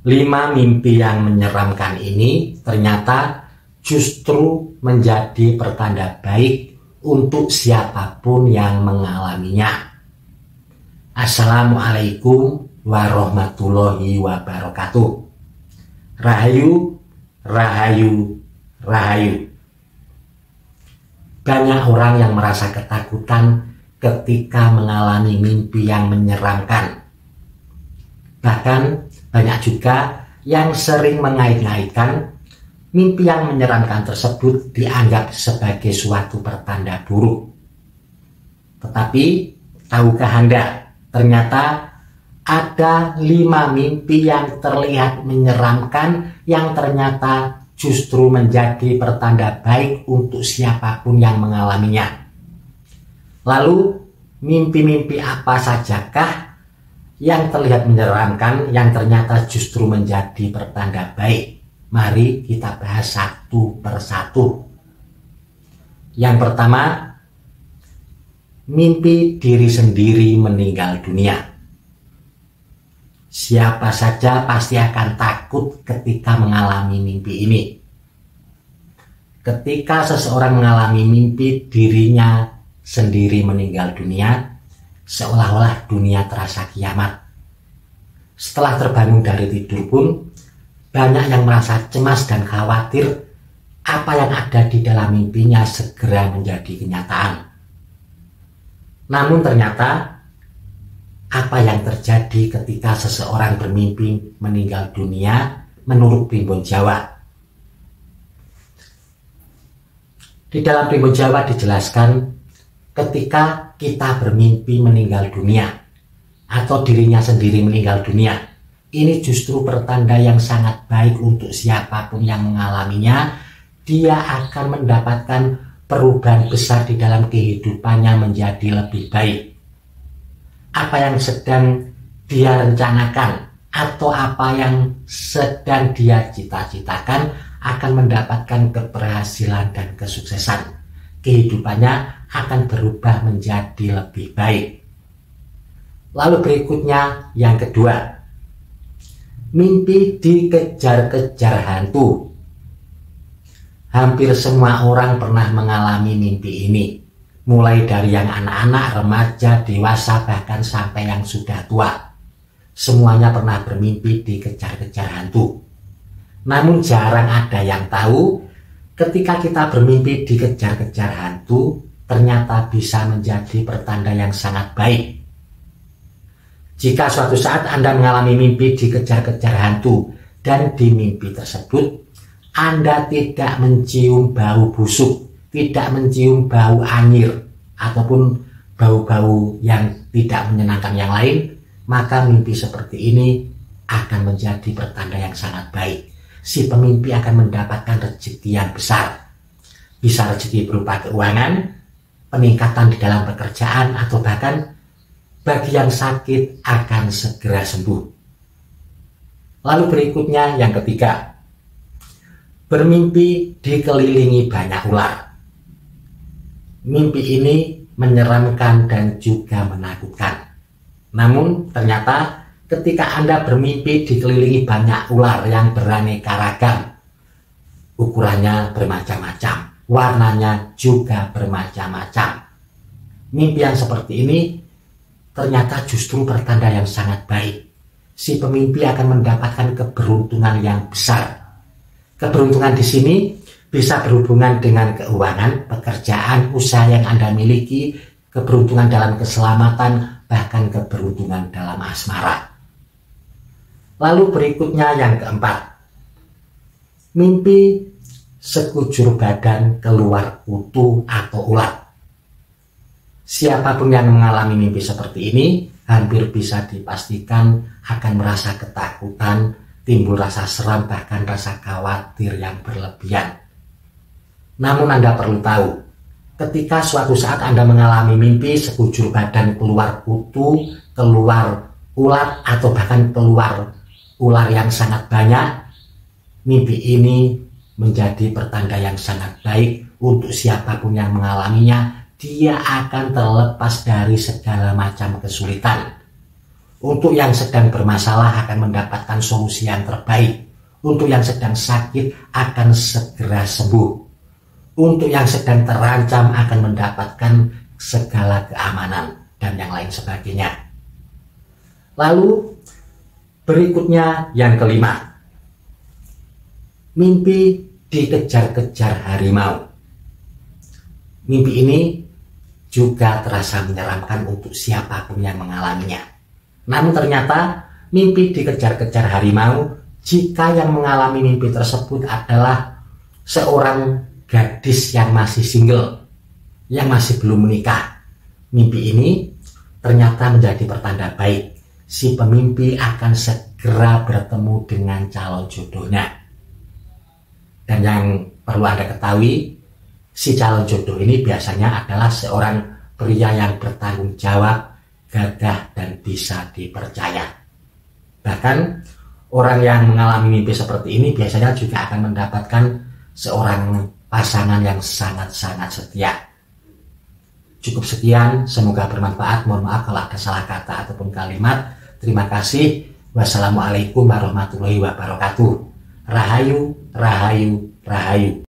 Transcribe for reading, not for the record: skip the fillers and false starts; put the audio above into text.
5 mimpi yang menyeramkan ini ternyata justru menjadi pertanda baik untuk siapapun yang mengalaminya. Assalamualaikum warahmatullahi wabarakatuh. Rahayu, rahayu, rahayu. Banyak orang yang merasa ketakutan ketika mengalami mimpi yang menyeramkan. Bahkan banyak juga yang sering mengait-ngaitkan mimpi yang menyeramkan tersebut dianggap sebagai suatu pertanda buruk. Tetapi tahukah Anda, ternyata ada 5 mimpi yang terlihat menyeramkan yang ternyata justru menjadi pertanda baik untuk siapapun yang mengalaminya. Lalu mimpi-mimpi apa sajakah yang terlihat menyeramkan yang ternyata justru menjadi pertanda baik? Mari kita bahas satu persatu. Yang pertama, mimpi diri sendiri meninggal dunia. Siapa saja pasti akan takut ketika mengalami mimpi ini. Ketika seseorang mengalami mimpi dirinya sendiri meninggal dunia, seolah-olah dunia terasa kiamat. Setelah terbangun dari tidur pun, banyak yang merasa cemas dan khawatir apa yang ada di dalam mimpinya segera menjadi kenyataan. Namun ternyata apa yang terjadi ketika seseorang bermimpi meninggal dunia menurut Primbon Jawa? Di dalam Primbon Jawa dijelaskan ketika kita bermimpi meninggal dunia atau dirinya sendiri meninggal dunia, ini justru pertanda yang sangat baik untuk siapapun yang mengalaminya. Dia akan mendapatkan perubahan besar di dalam kehidupannya menjadi lebih baik. Apa yang sedang dia rencanakan atau apa yang sedang dia cita-citakan akan mendapatkan keberhasilan dan kesuksesan. Kehidupannya akan berubah menjadi lebih baik. Lalu berikutnya yang kedua, mimpi dikejar-kejar hantu. Hampir semua orang pernah mengalami mimpi ini, mulai dari yang anak-anak, remaja, dewasa, bahkan sampai yang sudah tua. Semuanya pernah bermimpi dikejar-kejar hantu. Namun jarang ada yang tahu ketika kita bermimpi dikejar-kejar hantu ternyata bisa menjadi pertanda yang sangat baik. Jika suatu saat Anda mengalami mimpi dikejar-kejar hantu dan di mimpi tersebut Anda tidak mencium bau busuk, tidak mencium bau anyir ataupun bau-bau yang tidak menyenangkan yang lain, maka mimpi seperti ini akan menjadi pertanda yang sangat baik. Si pemimpi akan mendapatkan rezeki yang besar. Bisa rezeki berupa keuangan, peningkatan di dalam pekerjaan, atau bahkan bagi yang sakit akan segera sembuh. Lalu berikutnya yang ketiga, bermimpi dikelilingi banyak ular. Mimpi ini menyeramkan dan juga menakutkan. Namun ternyata ketika Anda bermimpi dikelilingi banyak ular yang beraneka ragam, ukurannya bermacam-macam, warnanya juga bermacam-macam. Mimpi yang seperti ini ternyata justru pertanda yang sangat baik. Si pemimpi akan mendapatkan keberuntungan yang besar. Keberuntungan di sini bisa berhubungan dengan keuangan, pekerjaan, usaha yang Anda miliki, keberuntungan dalam keselamatan, bahkan keberuntungan dalam asmara. Lalu berikutnya yang keempat, mimpi sekujur badan keluar kutu atau ulat. Siapapun yang mengalami mimpi seperti ini hampir bisa dipastikan akan merasa ketakutan, timbul rasa seram, bahkan rasa khawatir yang berlebihan. Namun Anda perlu tahu, ketika suatu saat Anda mengalami mimpi sekujur badan keluar kutu, keluar ulat, atau bahkan keluar ular yang sangat banyak, mimpi ini menjadi pertanda yang sangat baik untuk siapapun yang mengalaminya. Dia akan terlepas dari segala macam kesulitan. Untuk yang sedang bermasalah akan mendapatkan solusi yang terbaik. Untuk yang sedang sakit akan segera sembuh. Untuk yang sedang terancam akan mendapatkan segala keamanan dan yang lain sebagainya. Lalu berikutnya yang kelima, mimpi dikejar-kejar harimau. Mimpi ini juga terasa menyeramkan untuk siapapun yang mengalaminya. Namun ternyata mimpi dikejar-kejar harimau jika yang mengalami mimpi tersebut adalah seorang gadis yang masih single, yang masih belum menikah. Mimpi ini ternyata menjadi pertanda baik. Si pemimpi akan segera bertemu dengan calon jodohnya. Dan yang perlu Anda ketahui, si calon jodoh ini biasanya adalah seorang pria yang bertanggung jawab, gagah, dan bisa dipercaya. Bahkan orang yang mengalami mimpi seperti ini biasanya juga akan mendapatkan seorang pasangan yang sangat-sangat setia. Cukup sekian, semoga bermanfaat. Mohon maaf kalau ada salah kata ataupun kalimat. Terima kasih. Wassalamualaikum warahmatullahi wabarakatuh. Rahayu, rahayu, rahayu.